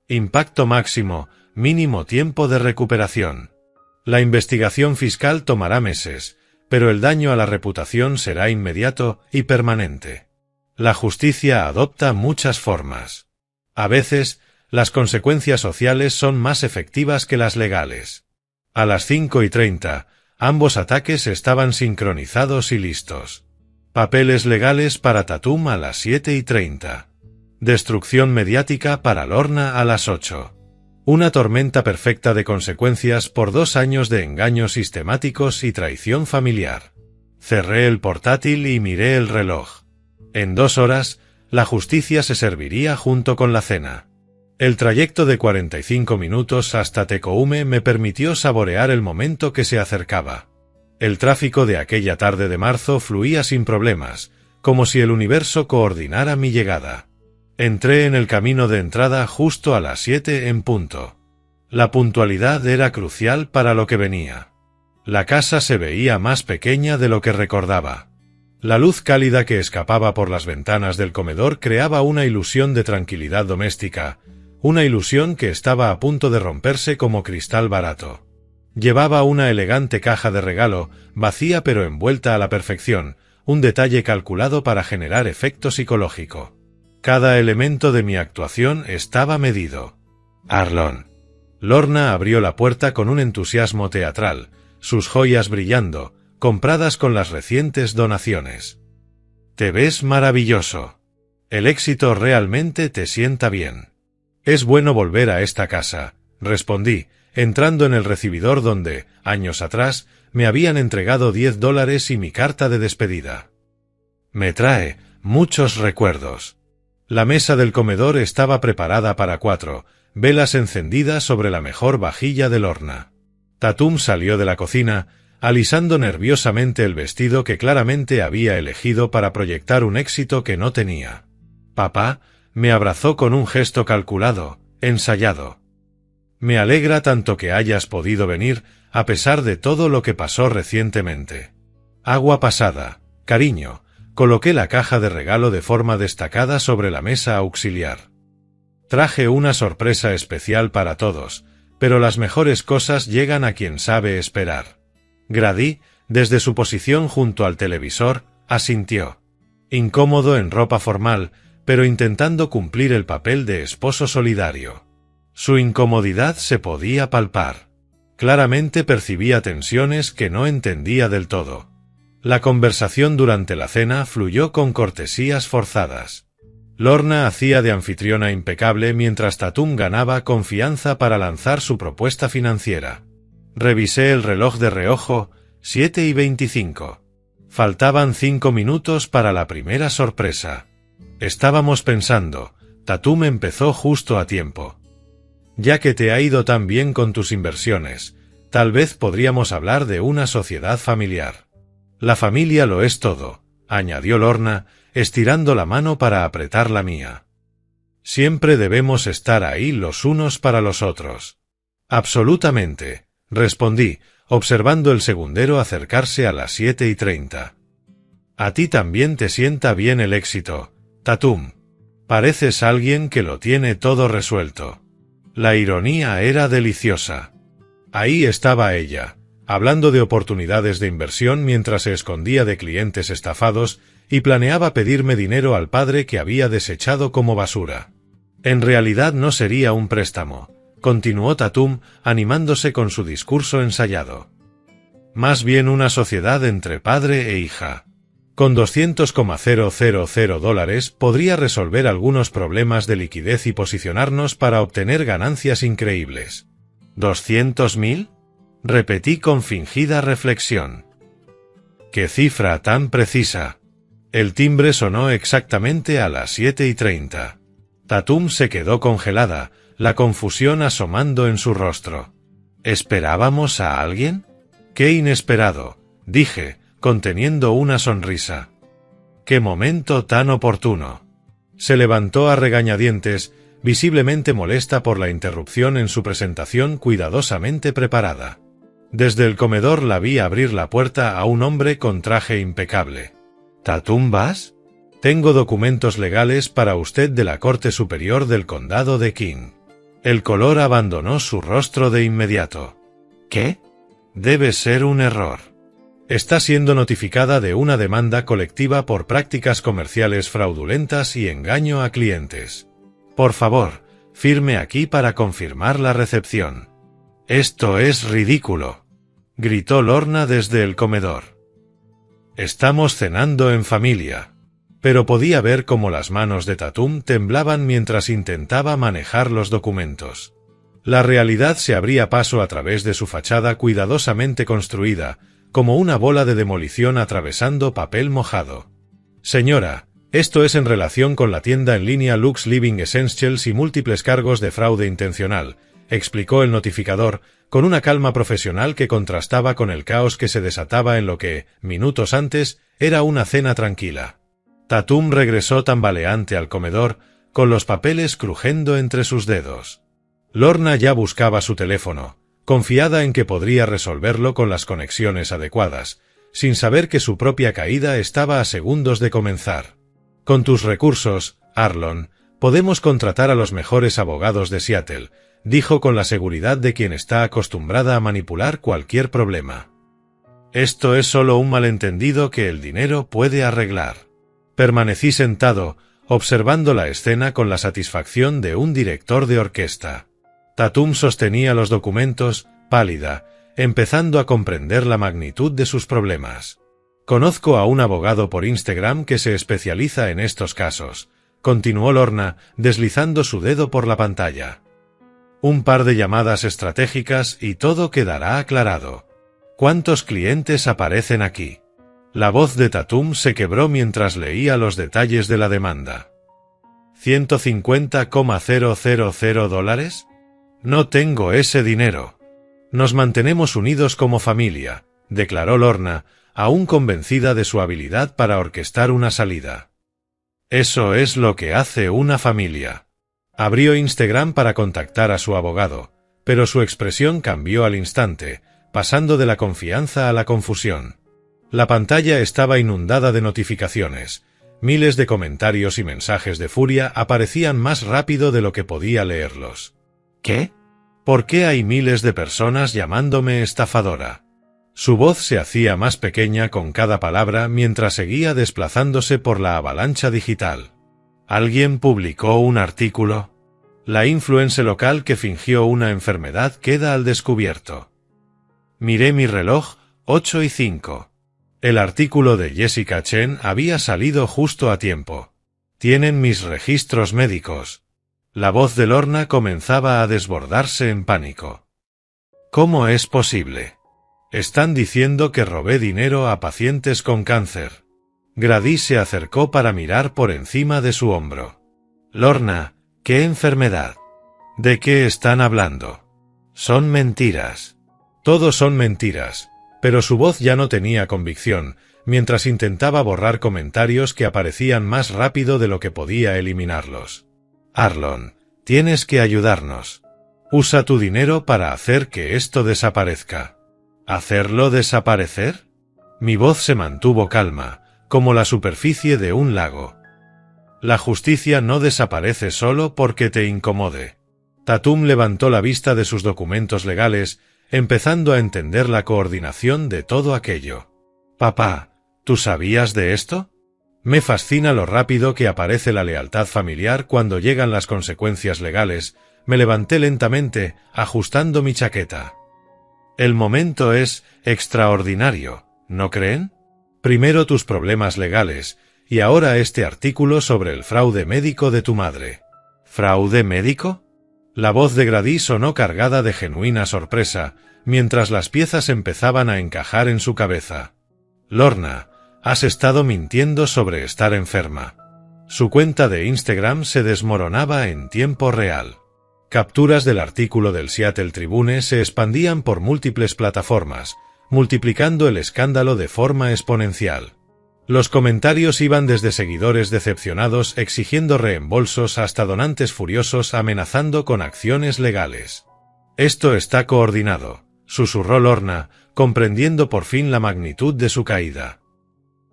Impacto máximo, mínimo tiempo de recuperación. La investigación fiscal tomará meses, pero el daño a la reputación será inmediato y permanente. La justicia adopta muchas formas. A veces, las consecuencias sociales son más efectivas que las legales. A las 5:30, ambos ataques estaban sincronizados y listos. Papeles legales para Tatum a las 7:30. Destrucción mediática para Lorna a las 8. Una tormenta perfecta de consecuencias por 2 años de engaños sistemáticos y traición familiar. Cerré el portátil y miré el reloj. En 2 horas, la justicia se serviría junto con la cena. El trayecto de 45 minutos hasta Tecoume me permitió saborear el momento que se acercaba. El tráfico de aquella tarde de marzo fluía sin problemas, como si el universo coordinara mi llegada. Entré en el camino de entrada justo a las 7 en punto. La puntualidad era crucial para lo que venía. La casa se veía más pequeña de lo que recordaba. La luz cálida que escapaba por las ventanas del comedor creaba una ilusión de tranquilidad doméstica, una ilusión que estaba a punto de romperse como cristal barato. Llevaba una elegante caja de regalo, vacía pero envuelta a la perfección, un detalle calculado para generar efecto psicológico. Cada elemento de mi actuación estaba medido. Arlon. Lorna abrió la puerta con un entusiasmo teatral, sus joyas brillando, compradas con las recientes donaciones. Te ves maravilloso. El éxito realmente te sienta bien. Es bueno volver a esta casa, respondí, entrando en el recibidor donde, años atrás, me habían entregado $10 y mi carta de despedida. Me trae muchos recuerdos. La mesa del comedor estaba preparada para 4, velas encendidas sobre la mejor vajilla de Lorna. Tatum salió de la cocina, alisando nerviosamente el vestido que claramente había elegido para proyectar un éxito que no tenía. Papá me abrazó con un gesto calculado, ensayado. Me alegra tanto que hayas podido venir, a pesar de todo lo que pasó recientemente. Agua pasada, cariño, coloqué la caja de regalo de forma destacada sobre la mesa auxiliar. Traje una sorpresa especial para todos, pero las mejores cosas llegan a quien sabe esperar. Grady, desde su posición junto al televisor, asintió. Incómodo en ropa formal, pero intentando cumplir el papel de esposo solidario. Su incomodidad se podía palpar. Claramente percibía tensiones que no entendía del todo. La conversación durante la cena fluyó con cortesías forzadas. Lorna hacía de anfitriona impecable mientras Tatum ganaba confianza para lanzar su propuesta financiera. Revisé el reloj de reojo, 7:25. Faltaban 5 minutos para la primera sorpresa. Estábamos pensando, Tatum empezó justo a tiempo. Ya que te ha ido tan bien con tus inversiones, tal vez podríamos hablar de una sociedad familiar. La familia lo es todo, añadió Lorna, estirando la mano para apretar la mía. Siempre debemos estar ahí los unos para los otros. Absolutamente, respondí, observando el segundero acercarse a las 7:30. A ti también te sienta bien el éxito, Tatum. Pareces alguien que lo tiene todo resuelto. La ironía era deliciosa. Ahí estaba ella, hablando de oportunidades de inversión mientras se escondía de clientes estafados y planeaba pedirme dinero al padre que había desechado como basura. En realidad no sería un préstamo, continuó Tatum, animándose con su discurso ensayado. Más bien una sociedad entre padre e hija. Con $200,000 podría resolver algunos problemas de liquidez y posicionarnos para obtener ganancias increíbles. ¿200,000? Repetí con fingida reflexión. ¡Qué cifra tan precisa! El timbre sonó exactamente a las 7:30. Tatum se quedó congelada, la confusión asomando en su rostro. ¿Esperábamos a alguien? ¡Qué inesperado!, dije, conteniendo una sonrisa. ¡Qué momento tan oportuno! Se levantó a regañadientes, visiblemente molesta por la interrupción en su presentación cuidadosamente preparada. Desde el comedor la vi abrir la puerta a un hombre con traje impecable. ¿Tatum vas? Tengo documentos legales para usted de la Corte Superior del Condado de King. El color abandonó su rostro de inmediato. ¿Qué? Debe ser un error. Está siendo notificada de una demanda colectiva por prácticas comerciales fraudulentas y engaño a clientes. Por favor, firme aquí para confirmar la recepción. Esto es ridículo, gritó Lorna desde el comedor. Estamos cenando en familia. Pero podía ver cómo las manos de Tatum temblaban mientras intentaba manejar los documentos. La realidad se abría paso a través de su fachada cuidadosamente construida, como una bola de demolición atravesando papel mojado. Señora, Esto es en relación con la tienda en línea Lux Living Essentials y múltiples cargos de fraude intencional, explicó el notificador, con una calma profesional que contrastaba con el caos que se desataba en lo que, minutos antes, era una cena tranquila. Tatum regresó tambaleante al comedor, con los papeles crujiendo entre sus dedos. Lorna ya buscaba su teléfono, confiada en que podría resolverlo con las conexiones adecuadas, sin saber que su propia caída estaba a segundos de comenzar. Con tus recursos, Arlon, podemos contratar a los mejores abogados de Seattle, dijo con la seguridad de quien está acostumbrada a manipular cualquier problema. Esto es solo un malentendido que el dinero puede arreglar. Permanecí sentado, observando la escena con la satisfacción de un director de orquesta. Tatum sostenía los documentos, pálida, empezando a comprender la magnitud de sus problemas. Conozco a un abogado por Instagram que se especializa en estos casos, continuó Lorna, deslizando su dedo por la pantalla. Un par de llamadas estratégicas y todo quedará aclarado. ¿Cuántos clientes aparecen aquí? La voz de Tatum se quebró mientras leía los detalles de la demanda. $150,000. No tengo ese dinero. Nos mantenemos unidos como familia, declaró Lorna, aún convencida de su habilidad para orquestar una salida. Eso es lo que hace una familia. Abrió Instagram para contactar a su abogado, pero su expresión cambió al instante, pasando de la confianza a la confusión. La pantalla estaba inundada de notificaciones. Miles de comentarios y mensajes de furia aparecían más rápido de lo que podía leerlos. ¿Qué? ¿Por qué hay miles de personas llamándome estafadora? Su voz se hacía más pequeña con cada palabra mientras seguía desplazándose por la avalancha digital. ¿Alguien publicó un artículo? La influencer local que fingió una enfermedad queda al descubierto. Miré mi reloj, 8:05. El artículo de Jessica Chen había salido justo a tiempo. Tienen mis registros médicos. La voz de Lorna comenzaba a desbordarse en pánico. ¿Cómo es posible? Están diciendo que robé dinero a pacientes con cáncer. Grady se acercó para mirar por encima de su hombro. Lorna, ¿qué enfermedad? ¿De qué están hablando? Son mentiras. Todos son mentiras, pero su voz ya no tenía convicción, mientras intentaba borrar comentarios que aparecían más rápido de lo que podía eliminarlos. Arlon, tienes que ayudarnos. Usa tu dinero para hacer que esto desaparezca. ¿Hacerlo desaparecer? Mi voz se mantuvo calma, como la superficie de un lago. La justicia no desaparece solo porque te incomode. Tatum levantó la vista de sus documentos legales, empezando a entender la coordinación de todo aquello. Papá, ¿tú sabías de esto? Me fascina lo rápido que aparece la lealtad familiar cuando llegan las consecuencias legales. Me levanté lentamente, ajustando mi chaqueta. El momento es extraordinario, ¿no creen? Primero tus problemas legales, y ahora este artículo sobre el fraude médico de tu madre. ¿Fraude médico? La voz de Grady sonó cargada de genuina sorpresa, mientras las piezas empezaban a encajar en su cabeza. Lorna, has estado mintiendo sobre estar enferma. Su cuenta de Instagram se desmoronaba en tiempo real. Capturas del artículo del Seattle Tribune se expandían por múltiples plataformas, multiplicando el escándalo de forma exponencial. Los comentarios iban desde seguidores decepcionados exigiendo reembolsos hasta donantes furiosos amenazando con acciones legales. Esto está coordinado, susurró Lorna, comprendiendo por fin la magnitud de su caída.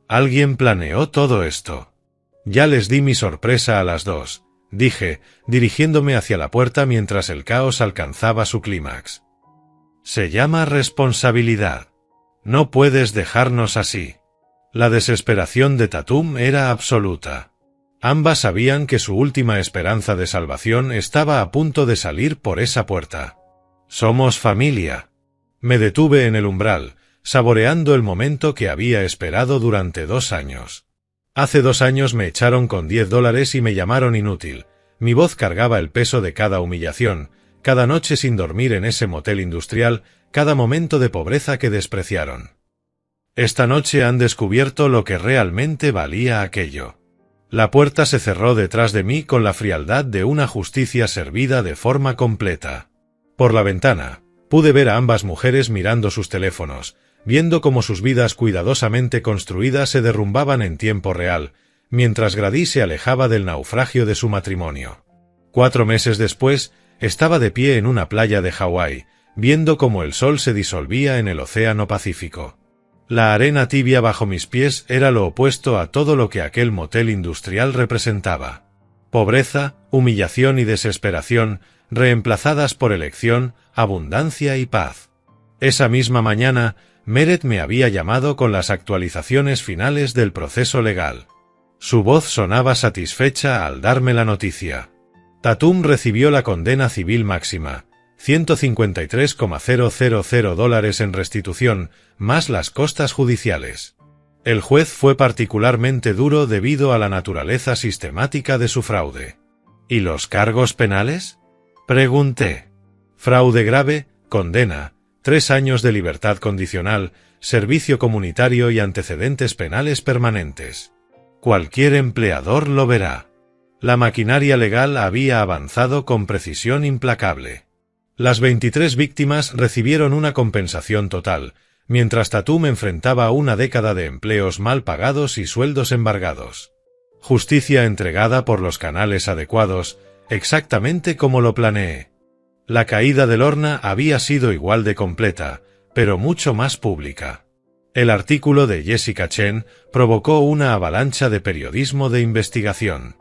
Alguien planeó todo esto. Ya les di mi sorpresa a las dos, dije, dirigiéndome hacia la puerta mientras el caos alcanzaba su clímax. Se llama responsabilidad. No puedes dejarnos así. La desesperación de Tatum era absoluta. Ambas sabían que su última esperanza de salvación estaba a punto de salir por esa puerta. Somos familia. Me detuve en el umbral, saboreando el momento que había esperado durante 2 años. Hace 2 años me echaron con $10 y me llamaron inútil. Mi voz cargaba el peso de cada humillación, cada noche sin dormir en ese motel industrial, cada momento de pobreza que despreciaron. Esta noche han descubierto lo que realmente valía aquello. La puerta se cerró detrás de mí con la frialdad de una justicia servida de forma completa. Por la ventana, pude ver a ambas mujeres mirando sus teléfonos, viendo cómo sus vidas cuidadosamente construidas se derrumbaban en tiempo real, mientras Grady se alejaba del naufragio de su matrimonio. 4 meses después, estaba de pie en una playa de Hawái, viendo cómo el sol se disolvía en el océano Pacífico. La arena tibia bajo mis pies era lo opuesto a todo lo que aquel motel industrial representaba. Pobreza, humillación y desesperación, reemplazadas por elección, abundancia y paz. Esa misma mañana, Meret me había llamado con las actualizaciones finales del proceso legal. Su voz sonaba satisfecha al darme la noticia. Tatum recibió la condena civil máxima, $153,000 en restitución, más las costas judiciales. El juez fue particularmente duro debido a la naturaleza sistemática de su fraude. ¿Y los cargos penales?, pregunté. Fraude grave, condena, 3 años de libertad condicional, servicio comunitario y antecedentes penales permanentes. Cualquier empleador lo verá. La maquinaria legal había avanzado con precisión implacable. Las 23 víctimas recibieron una compensación total, mientras Tatum enfrentaba una década de empleos mal pagados y sueldos embargados. Justicia entregada por los canales adecuados, exactamente como lo planeé. La caída de Lorna había sido igual de completa, pero mucho más pública. El artículo de Jessica Chen provocó una avalancha de periodismo de investigación.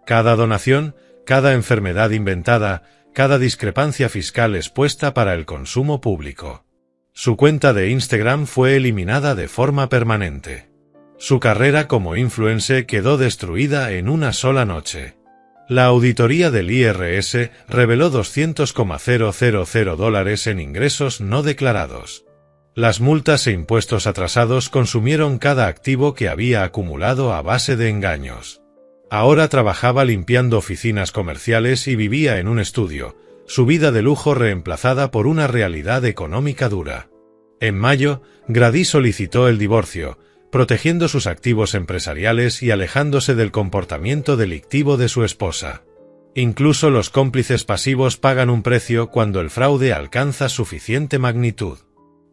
Cada donación, cada enfermedad inventada, cada discrepancia fiscal expuesta para el consumo público. Su cuenta de Instagram fue eliminada de forma permanente. Su carrera como influencer quedó destruida en una sola noche. La auditoría del IRS reveló $200,000 en ingresos no declarados. Las multas e impuestos atrasados consumieron cada activo que había acumulado a base de engaños. Ahora trabajaba limpiando oficinas comerciales y vivía en un estudio, su vida de lujo reemplazada por una realidad económica dura. En mayo, Grady solicitó el divorcio, protegiendo sus activos empresariales y alejándose del comportamiento delictivo de su esposa. Incluso los cómplices pasivos pagan un precio cuando el fraude alcanza suficiente magnitud.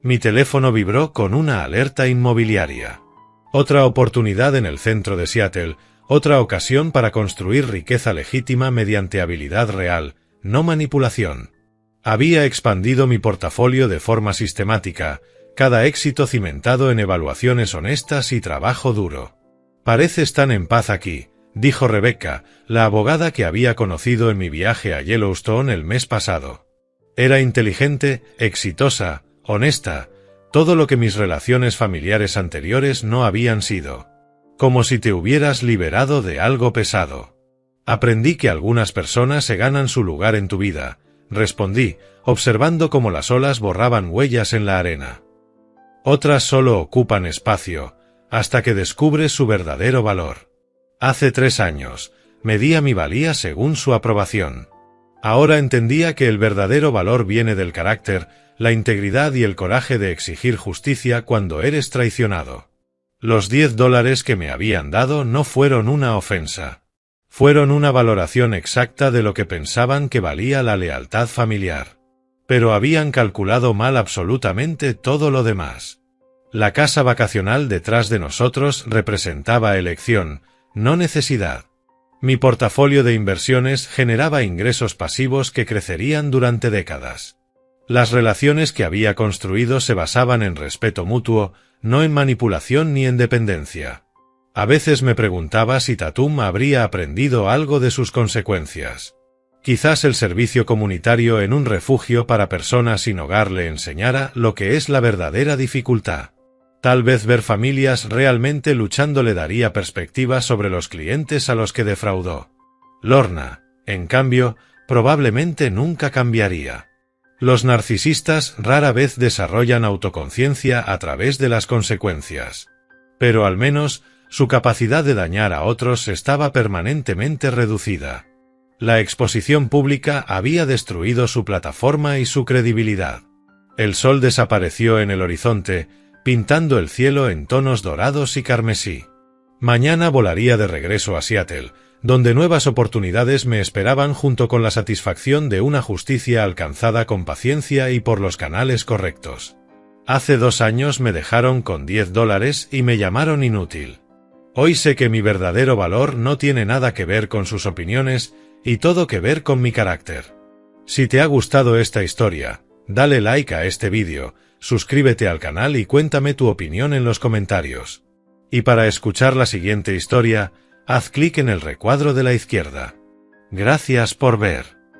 Mi teléfono vibró con una alerta inmobiliaria. Otra oportunidad en el centro de Seattle, otra ocasión para construir riqueza legítima mediante habilidad real, no manipulación. Había expandido mi portafolio de forma sistemática, cada éxito cimentado en evaluaciones honestas y trabajo duro. «Pareces tan en paz aquí», dijo Rebecca, la abogada que había conocido en mi viaje a Yellowstone el mes pasado. Era inteligente, exitosa, honesta, todo lo que mis relaciones familiares anteriores no habían sido. Como si te hubieras liberado de algo pesado. Aprendí que algunas personas se ganan su lugar en tu vida, respondí, observando cómo las olas borraban huellas en la arena. Otras solo ocupan espacio, hasta que descubres su verdadero valor. Hace 3 años, medía mi valía según su aprobación. Ahora entendía que el verdadero valor viene del carácter, la integridad y el coraje de exigir justicia cuando eres traicionado. Los $10 que me habían dado no fueron una ofensa. Fueron una valoración exacta de lo que pensaban que valía la lealtad familiar. Pero habían calculado mal absolutamente todo lo demás. La casa vacacional detrás de nosotros representaba elección, no necesidad. Mi portafolio de inversiones generaba ingresos pasivos que crecerían durante décadas. Las relaciones que había construido se basaban en respeto mutuo, no en manipulación ni en dependencia. A veces me preguntaba si Tatum habría aprendido algo de sus consecuencias. Quizás el servicio comunitario en un refugio para personas sin hogar le enseñara lo que es la verdadera dificultad. Tal vez ver familias realmente luchando le daría perspectiva sobre los clientes a los que defraudó. Lorna, en cambio, probablemente nunca cambiaría. Los narcisistas rara vez desarrollan autoconciencia a través de las consecuencias. Pero al menos, su capacidad de dañar a otros estaba permanentemente reducida. La exposición pública había destruido su plataforma y su credibilidad. El sol desapareció en el horizonte, pintando el cielo en tonos dorados y carmesí. Mañana volaría de regreso a Seattle, donde nuevas oportunidades me esperaban junto con la satisfacción de una justicia alcanzada con paciencia y por los canales correctos. Hace 2 años me dejaron con $10 y me llamaron inútil. Hoy sé que mi verdadero valor no tiene nada que ver con sus opiniones y todo que ver con mi carácter. Si te ha gustado esta historia, dale like a este vídeo, suscríbete al canal y cuéntame tu opinión en los comentarios. Y para escuchar la siguiente historia, haz clic en el recuadro de la izquierda. Gracias por ver.